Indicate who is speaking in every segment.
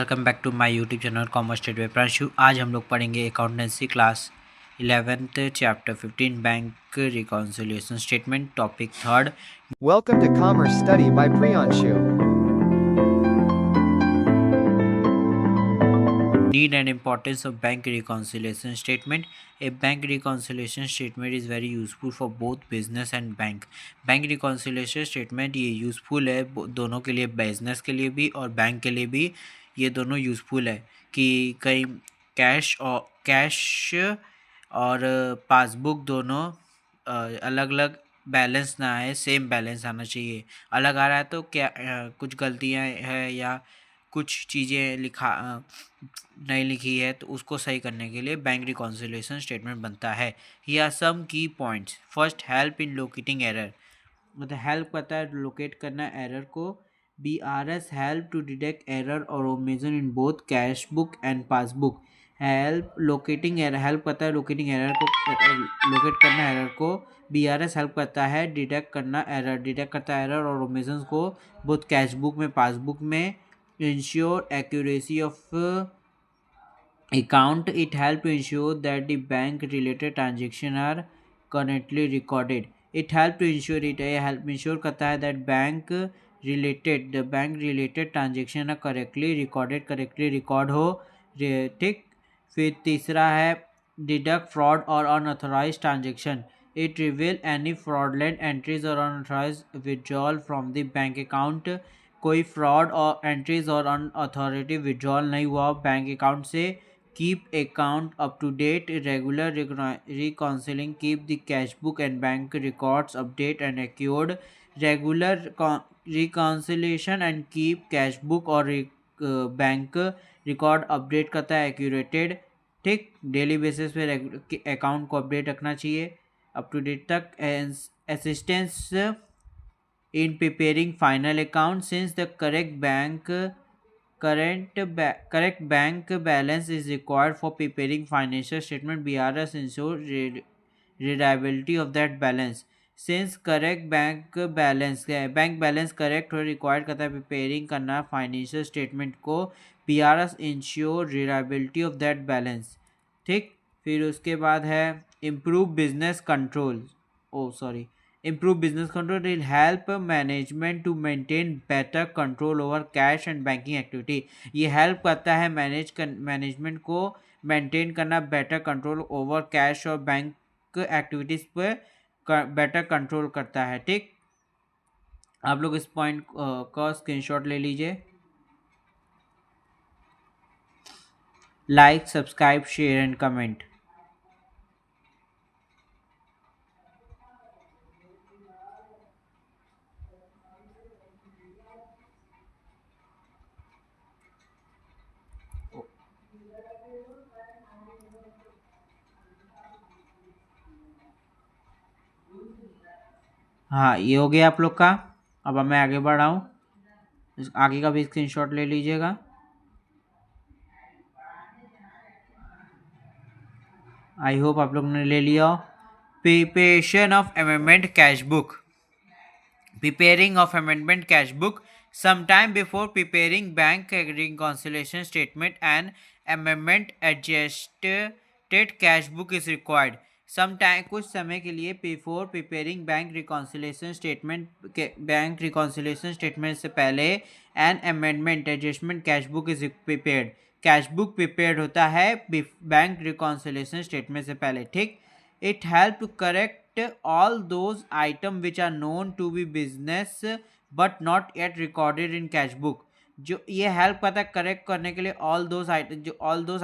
Speaker 1: Welcome back to my YouTube channel commerce trade with Pranshu. आज हम लोग पढ़ेंगे accountancy class 11th chapter 15 bank reconciliation statement topic third.
Speaker 2: Welcome to Commerce Study by Priyanshu.
Speaker 1: Need and importance of bank reconciliation statement. A bank reconciliation statement is very useful for both business and bank. Bank reconciliation statement ये useful है दोनों के लिए, business के लिए भी और bank के लिए भी। ये दोनों यूज़फुल है कि कई कैश और पासबुक दोनों अलग अलग बैलेंस ना आए, सेम बैलेंस आना चाहिए। अलग आ रहा है तो क्या कुछ गलतियाँ हैं या कुछ चीज़ें नहीं लिखी है तो उसको सही करने के लिए बैंक रिकॉन्सिलिएशन स्टेटमेंट बनता है। Here are some key points. First, help in locating error, मतलब हेल्प करता है लोकेट करना एरर को। BRS help to detect error और omission in both cash book and passbook. Help locating error, help करता है लोकेटिंग एरर को, locate करना एरर को। BRS हेल्प करता है डिटेक्ट करना एरर, डिटेक्ट करता है एरर और ओमिशंस को बोथ कैश बुक में पासबुक में। Ensure accuracy of account, it help to ensure that the bank related transaction are correctly recorded. It help to ensure, it help ensure करता है that bank related transaction are correctly record हो, ठीक। फिर तीसरा है deduct fraud और unauthorised transaction. It reveal any fraudulent entries और unauthorised withdrawal from the bank account. कोई फ्रॉड और एंट्रीज और अनऑथोरिटी विड्रॉल नहीं हुआ बैंक अकाउंट से। Keep account up to date, regular reconciling, keep the cash book and bank records update and accurate. Regular reconciliation and keep cash book और bank record update करता है एक्यूरेटेड, ठीक। डेली बेसिस पे account को update रखना चाहिए up to date तक। Assistance in preparing final account, since the correct bank balance is required for preparing financial statement. BRS ensure reliability of that balance. Since correct bank balance correct हो required करता है preparing करना financial statement को, BRS ensure reliability of that balance, ठीक। फिर उसके बाद है improve business control, improve business control will help management to maintain better control over cash and banking activity. ये हेल्प करता है मैनेजमेंट को मेंटेन करना बेटर कंट्रोल ओवर कैश और बैंक एक्टिविटीज पे बेटर कंट्रोल करता है, ठीक। आप लोग इस पॉइंट का स्क्रीनशॉट ले लीजिए। Like, subscribe, share and comment. हाँ, ये हो गया आप लोग का। अब मैं आगे बढ़ाऊँ, आगे का भी स्क्रीनशॉट ले लीजिएगा। आई होप आप लोग ने ले लिया। Preparation of amendment cash book, preparing of amendment cash book. Sometime before preparing bank reconciliation statement, an amendment adjusted cash book is required. Sometime, कुछ समय के लिए before preparing bank reconciliation statement, bank reconciliation statement से पहले an amendment adjustment cash book is prepared. Cash book prepared होता है bank reconciliation statement से पहले, ठीक। It help to correct all those items which are known to be business but not yet recorded in cash book. जो ये help करता है correct करने के लिए all those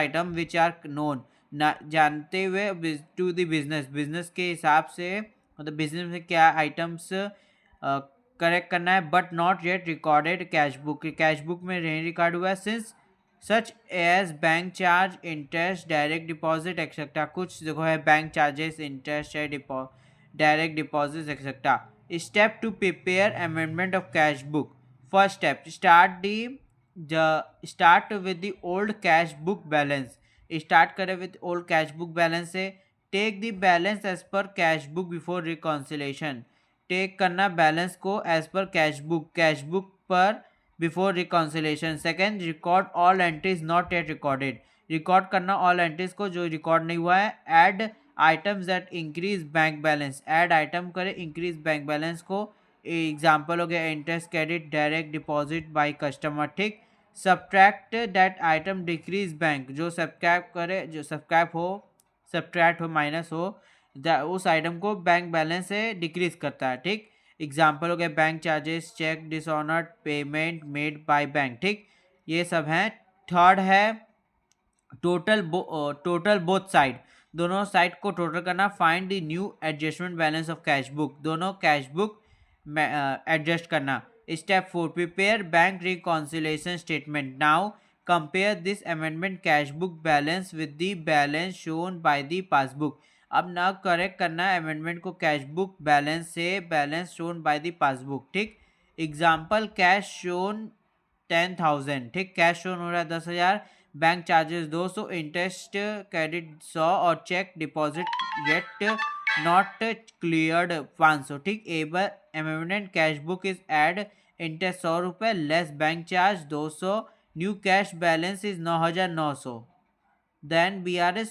Speaker 1: items which are known, ना जानते हुए टू द बिजनेस के हिसाब से, मतलब बिजनेस में क्या आइटम्स करेक्ट करना है, but not yet recorded cash book में नहीं रिकॉर्ड हुआ है। Since such as bank charge, interest, direct deposit etcetera, कुछ देखो है बैंक चार्जेस, इंटरेस्ट है, direct deposit etcetera. Step two prepare amendment of cash book. First step, start with the old cash book balance. Start करें with old cash book balance से। Take the balance as per cash book before reconciliation. Take करना balance को as per cash book पर before reconciliation. Second, record all entries not yet recorded, record करना all entries को जो रिकॉर्ड नहीं हुआ है। Add items that increase bank balance, add item करे इंक्रीज बैंक बैलेंस को। एग्जाम्पल हो गया interest, credit, direct deposit by customer, ठीक। Subtract that item decrease bank, जो सब्सक्राइब करे, जो सब्सक्राइब हो, सब्ट्रैक्ट हो, माइनस हो, उस आइटम को बैंक बैलेंस से डिक्रीज करता है, ठीक। एग्जाम्पल हो गया bank charges, cheque dishonoured, payment made by bank, ठीक। ये सब हैं। थर्ड है टोटल बोथ साइड, दोनों साइड को टोटल करना। Find the new adjustment balance of cash book, दोनों कैश बुक एडजस्ट करना। Step 4, prepare bank reconciliation statement. Now compare this amendment cash book balance with the balance shown by the passbook. अब ना correct करना है amendment को cash book balance से balance shown by the passbook, ठीक। Example, cash shown 10,000, ठीक, cash shown हो रहा है 10,000, बैंक चार्जेस 200, इंटरेस्ट क्रेडिट 100 और cheque deposit yet not cleared 500, ठीक। After amendment cash book is add interest 100 रुपये less bank charge 200, new cash balance is 9,900। Then BRS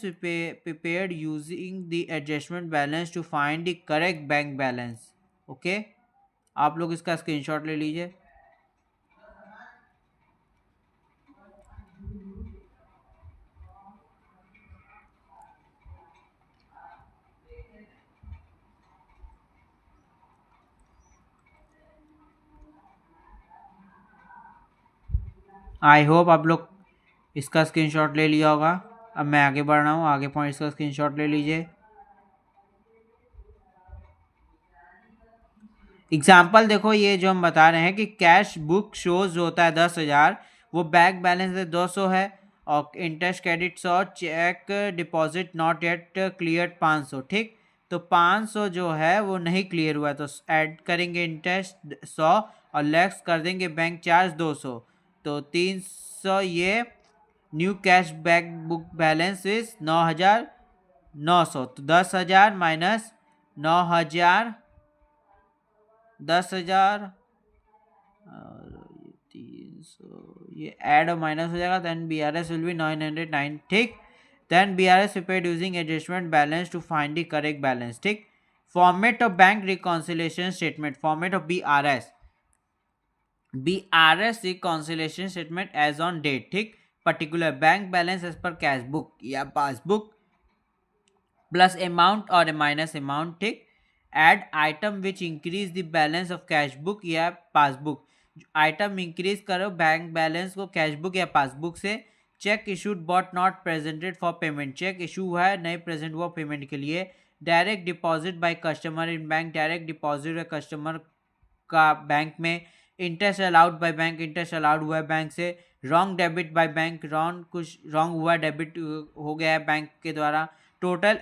Speaker 1: prepared using the adjustment balance to find the correct bank balance. Okay, आप लोग इसका screenshot ले लीजिए। I hope आप लोग इसका screenshot ले लिया होगा। अब मैं आगे बढ़ रहा हूँ, आगे पॉइंट्स का स्क्रीनशॉट ले लीजिए। एग्जाम्पल देखो, ये जो हम बता रहे हैं कि कैश बुक शोज जो होता है 10,000, वो बैंक बैलेंस है 200 है, और interest credit 100, cheque deposit not yet clear 500, ठीक। तो 500 जो है वो नहीं क्लियर हुआ, तो ऐड करेंगे इंटरेस्ट 100 और लेस कर देंगे बैंक चार्ज 200, तो 300। ये new cash bank book balance is 9,900, तो 10,000 माइनस 9,000, 10,000 और 300, ये ऐड और माइनस हो जाएगा। देन BRS विल बी 909, ठीक। Then BRS prepared using adjustment balance to find the correct balance, ठीक। Format of bank reconciliation statement, format of BRS reconciliation statement as on date, ठीक। Particular bank balance as per cash book या passbook plus amount और minus amount, ठीक। Add item which increase the balance of cash book या passbook, item increase करो bank balance को cash book या passbook से। Cheque issued but not presented for payment, cheque issue हुआ है नहीं प्रेजेंट हुआ पेमेंट के लिए। Direct deposit by customer in bank, direct deposit है कस्टमर का बैंक में। Interest allowed by bank, interest allowed हुआ है बैंक से। Wrong debit by bank, wrong कुछ रॉन्ग हुआ, डेबिट हो गया है बैंक के द्वारा। टोटल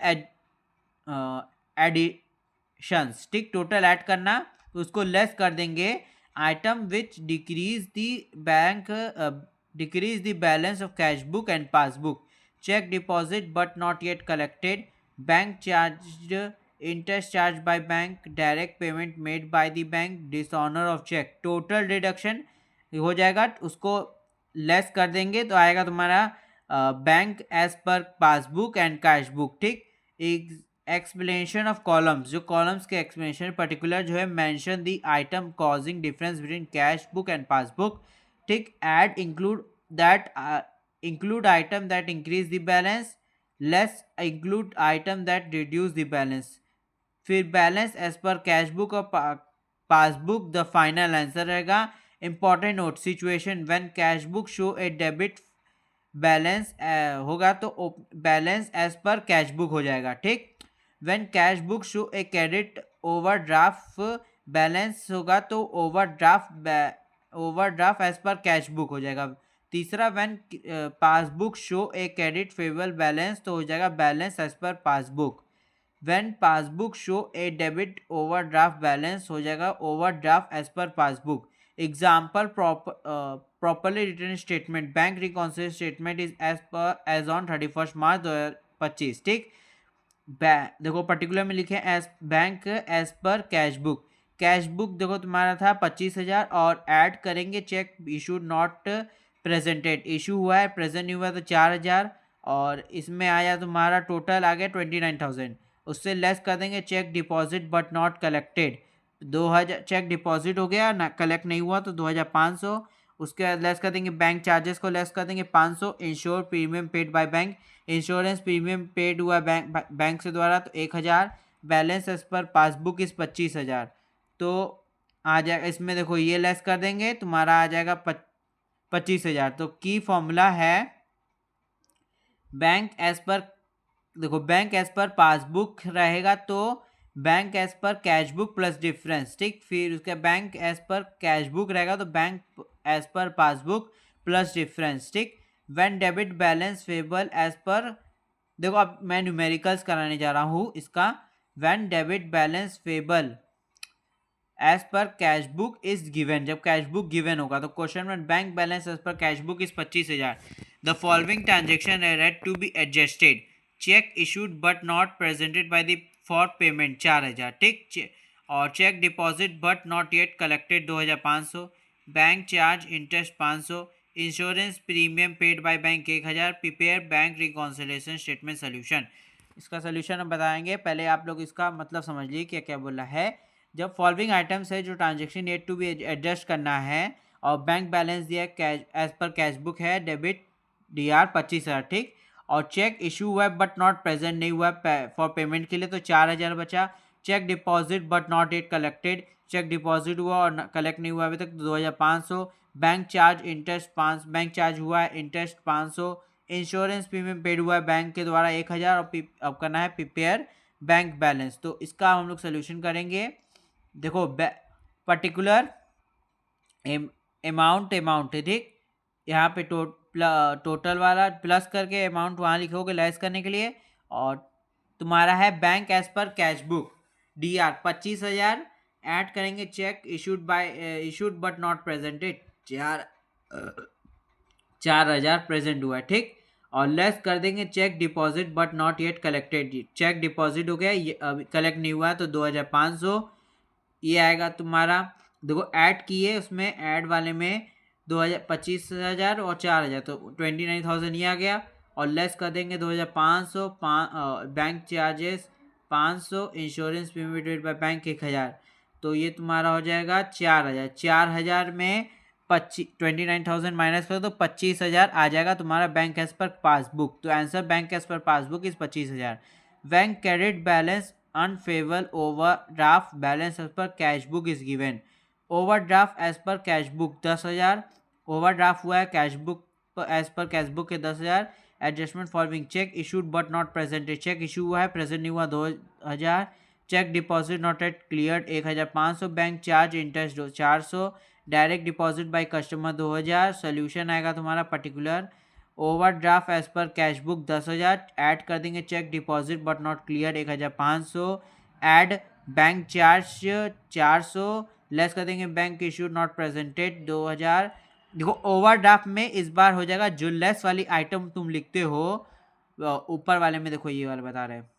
Speaker 1: एडिशंस, ठीक, टोटल ऐड करना, तो उसको लेस कर देंगे। Item which decrease the balance of cash book and passbook. Cheque deposit but not yet collected, bank charge, interest charge by bank, direct payment made by the bank, dishonour of cheque. Total deduction हो जाएगा, उसको less कर देंगे तो आएगा तुम्हारा bank as per passbook and cash book, ठीक। Explanation of columns, जो कॉलम्स के एक्सप्लेनेशन पर्टिकुलर जो है mention the item causing difference between cash book and passbook, ठीक। Add include item that increase the balance, less include item that reduce the balance. फिर balance as per cash book और passbook, the final answer रहेगा। Important note, situation when cash book show a debit balance होगा तो balance as per cash book हो जाएगा, ठीक। When cash book show a credit overdraft balance होगा तो overdraft as per cash book हो जाएगा। तीसरा, when passbook show a credit favourable balance तो हो जाएगा balance as per passbook. When passbook show a debit overdraft balance हो जाएगा overdraft as per passbook. Example, properly return statement, bank reconciliation statement is as on 31 March 2025, ठीक। देखो particular में लिखे as bank as per cash book, cash book देखो तुम्हारा था 25,000 और ऐड करेंगे cheque issued not presented, issue हुआ है प्रेजेंट नहीं हुआ तो 4,000 और इसमें आया तुम्हारा टोटल आ गया 29,000। उससे लेस कर देंगे cheque deposit but not collected, 2,000 cheque deposit हो गया ना, कलेक्ट नहीं हुआ तो 2,500। उसके बाद लेस कर देंगे बैंक चार्जेस को, लेस कर देंगे 500। Ensure premium paid by bank, insurance premium paid हुआ बैंक से द्वारा तो 1,000। बैलेंस एज पर पासबुक इस 25,000। तो आ जाएगा इसमें देखो ये लेस कर देंगे तुम्हारा आ जाएगा 25,000। तो की फॉर्मूला है बैंक एज पर, देखो बैंक एज पर पासबुक रहेगा तो bank as per cash book plus difference, ठीक। फिर उसके bank as per cash book रहेगा तो bank as per passbook plus difference, ठीक। When debit balance favourable as per, देखो अब मैं न्यूमेरिकल्स कराने जा रहा हूँ इसका। When debit balance favourable as per cash book is given, जब कैश बुक गिवन होगा तो क्वेश्चन में bank balance as per cash book is 25,000। The following transaction are read to be adjusted, cheque issued but not presented by the for payment 4,000, ठीक। और cheque deposit but not yet collected 2,500, bank charge interest 500, insurance premium paid by bank 1,000, prepare bank reconciliation statement solution. इसका solution हम बताएंगे, पहले आप लोग इसका मतलब समझ लीजिए क्या क्या बोला है। जब फॉलोइंग आइटम्स है जो transaction need to be adjust करना है और बैंक बैलेंस दिया cash as per cash book है, डेबिट DR 25,000, ठीक। और चेक इशू हुआ है बट नॉट प्रेजेंट नहीं हुआ फॉर पेमेंट के लिए तो 4,000 बचा। Cheque deposit but not yet collected, cheque deposit हुआ और कलेक्ट नहीं हुआ अभी तक तो 2,500। Bank charge interest 5, bank charge हुआ है इंटरेस्ट 500। इंश्योरेंस प्रीमियम पेड हुआ है बैंक के द्वारा 1,000 और अब करना है प्रिपेयर बैंक बैलेंस। तो इसका हम लोग सोल्यूशन करेंगे। देखो पर्टिकुलर अमाउंट है, ठीक। यहाँ पे टोटल वाला प्लस करके अमाउंट वहाँ लिखोगे लेस करने के लिए। और तुम्हारा है bank as per cash book DR 25,000, add करेंगे cheque issued but not presented 4,000 present हुआ है, ठीक। और लेस कर देंगे cheque deposit but not yet collected, cheque deposit हो गया ये अभी कलेक्ट नहीं हुआ तो 2,500 ये आएगा तुम्हारा। देखो ऐड किए उसमें ऐड वाले में 25,000 और 4,000 तो 29,000 ये आ गया। और लेस कर देंगे 2,500, bank charges 500, insurance premium bye bank 1,000 तो ये तुम्हारा हो जाएगा 4,000। 4,000 में 29,000 माइनस करो तो 25,000 आ जाएगा तुम्हारा बैंक एज पर पासबुक। तो answer bank as per passbook is 25,000। Bank credit balance unfavourable overdraft balance as per cash book is given, overdraft as per cash book 10,000, overdraft हुआ है cash book as per cash book के 10,000। Adjustment following, cheque issued but not presented, cheque issue हुआ है present नहीं हुआ 2,000। Cheque deposit not yet cleared 1,500, bank charge interest 400, direct deposit by customer 2,000। Solution आएगा तुम्हारा particular overdraft as per cash book 10,000, add कर देंगे cheque deposit but not clear 1,500, add bank charge 400, less कर देंगे बैंक इशू नॉट प्रेजेंटेड 2,000। देखो overdraft में इस बार हो जाएगा जो लेस वाली आइटम तुम लिखते हो ऊपर वाले में, देखो ये वाला बता रहे हैं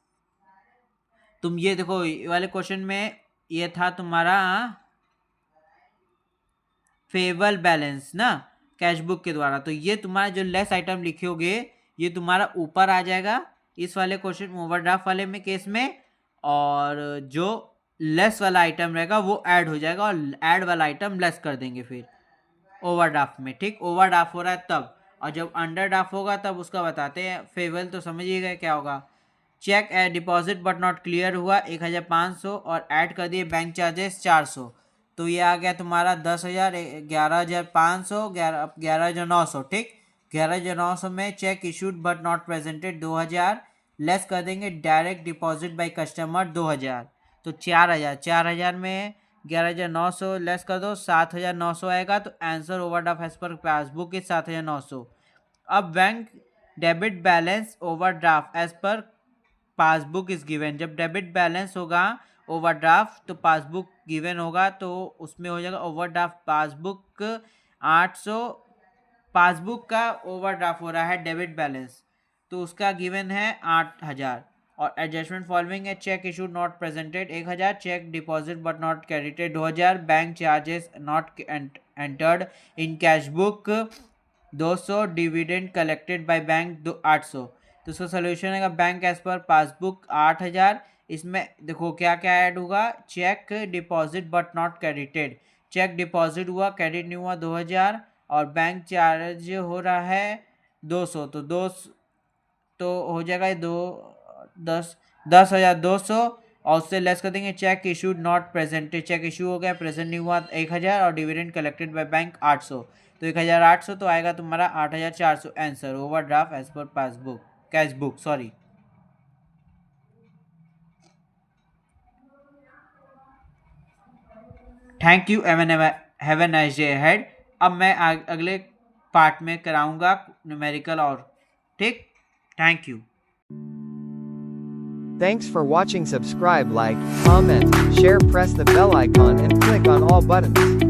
Speaker 1: तुम, ये देखो ये वाले क्वेश्चन में ये था तुम्हारा फेवल बैलेंस ना कैश बुक के द्वारा, तो ये तुम्हारा जो लेस आइटम लिखोगे ये तुम्हारा ऊपर आ जाएगा इस वाले क्वेश्चन ओवरड्राफ्ट वाले में केस में, और जो लेस वाला आइटम रहेगा वो ऐड हो जाएगा और ऐड वाला आइटम लेस कर देंगे फिर ओवरड्राफ्ट में, ठीक। ओवरड्राफ्ट हो रहा है तब, और जब अंडरड्राफ्ट होगा तब उसका बताते हैं। फेवल तो समझिएगा क्या होगा। Cheque deposit but not clear हुआ 1,500 और ऐड कर दिए बैंक चार्जेस 400 तो ये आ गया तुम्हारा 10,000, 11,500, 11,900, ठीक। 11,900 में check issued but not presented 2,000, less कर देंगे डायरेक्ट डिपॉजिट बाय कस्टमर 2,000 तो 4,000। 4,000 में 11,900 लेस कर दो 7,900 आएगा तो answer overdraft as per passbook is 7,900। अब bank debit balance overdraft as per passbook is given, जब डेबिट बैलेंस होगा ओवरड्राफ्ट तो पासबुक गिवन होगा तो उसमें हो जाएगा ओवरड्राफ्ट पासबुक 800, पासबुक का ओवरड्राफ्ट हो रहा है डेबिट बैलेंस तो उसका गिवन है 8,000 और एडजस्टमेंट फॉलोइंग है, cheque issued not presented 1000, cheque deposit but not credited 2000, bank charges not entered in cash book 200, dividend collected by bank 800। तो उसका सोल्यूशन है बैंक एज पर पासबुक 8000। इसमें देखो क्या क्या ऐड होगा, cheque deposit but not credited, cheque deposit हुआ credit नहीं हुआ 2000, और बैंक चार्ज हो रहा है 200, तो हो जाएगा 10,200, और उससे लेस कर देंगे cheque issued not presented, cheque issue हो गया प्रेजेंट नहीं हुआ 1000, और डिविडेंड कलेक्टेड बाय बैंक 800, तो 1800, तो आएगा तुम्हारा 8400 answer, overdraft as per passbook cash book sorry. Thank you, have a nice day ahead. अब मैं अगले पार्ट में कराऊंगा न्यूमेरिकल और, ठीक, thank you.
Speaker 2: Thanks for watching. Subscribe, like, comment, share, press the bell icon and click on all buttons.